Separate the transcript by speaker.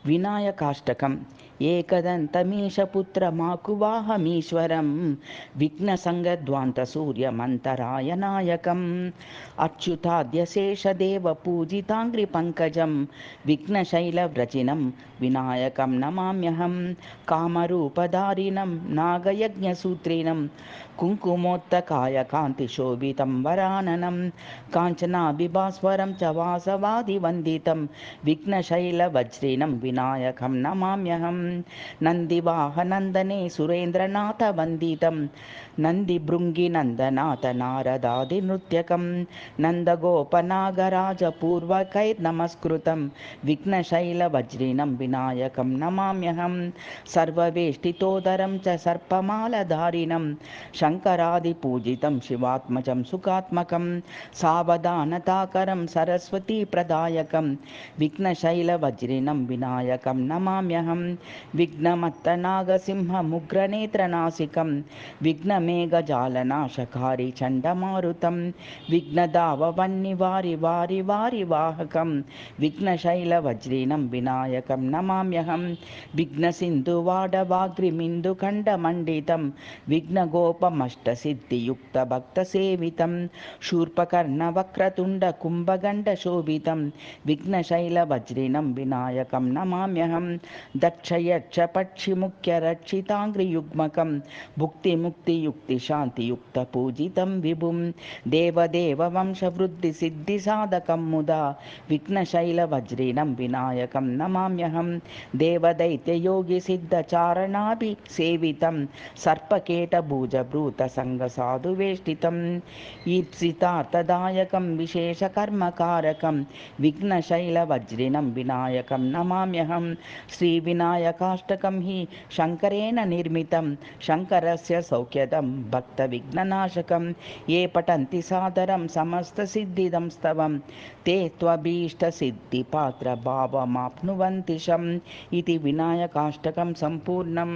Speaker 1: विनायकाष्टकम् एकदन्तमीशपुत्रमाकुवाहमीश्वरं विघ्नसङ्गध्वान्तसूर्यमन्तरायनायकम् अच्युताद्यशेषदेवपूजिताङ्घ्रिपङ्कजं विघ्नशैलव्रजिनं विनायकं नमाम्यहं कामरूपधारिणं नागयज्ञसूत्रिणं कुङ्कुमोत्तकाय कान्तिशोभितं वराननं काञ्चनाभिभास्वरं च वासवादिवन्दितं विघ्नशैलवज्रिनं विनायकं नमाम्यहं नन्दिवाहनन्दने सुरेन्द्रनाथवन्दितं नन्दिभृङ्गिनन्दनाथ नारदादिनृत्यकं नन्दगोपनागराजपूर्वकैर्नमस्कृतं विघ्नशैलवज्रिनं विनायकं नमाम्यहं सर्ववेष्टितोदरं च सर्पमालधारिणं शङ्करादिपूजितं शिवात्मजं सुखात्मकं सावधानताकरं सरस्वतीप्रदायकं विघ्नशैलवज्रिनं विनायकं नमाम्यहं विघ्नमत्तनागसिंहमुग्रनेत्रनासिकं विघ्नमेघजालनाशकारि चण्डमारुतं विघ्नदाववह्निवारिवारिवारिवाहकं विघ्नशैलवज्रिनं विनायकं नमाम्यहं विघ्नसिन्धुवाडवाग्रिमिन्दुखण्डमण्डितं विघ्नगोपमष्टसिद्धियुक्तभक्तसेवितं शूर्पकर्णवक्रतुण्डकुम्भगण्डशोभितं विघ्नशैलवज्रिनं विनायकं नमाम्यहं दक्षयक्षपक्षिमुख्यरक्षिताङ्घ्रियुग्मकं भुक्तिमुक्तियुक्तिशान्तियुक्तपूजितं विभुं देवदेववंशवृद्धिसिद्धिसाधकं मुदा विघ्नशैलवज्रिनं विनायकं नमाम्यहं देवदैत्ययोगिसिद्धचारणाभिसेवितं सर्पकेटभुजभूतसङ्गसाधुवेष्टितं ईप्सितार्थदायकं विशेषकर्मकारकं विघ्नशैलवज्रिनं विनायकं नमाम्यहं श्रीविनायकाष्टकं हि शङ्करेण निर्मितं शङ्करस्य सौख्यदं भक्तविघ्ननाशकं ये पठन्ति सादरं समस्तसिद्धिदं स्तवं ते त्वभीष्टसिद्धिपात्रभावमाप्नुवन्ति शम् इति विनायकाष्टकं सम्पूर्णम्।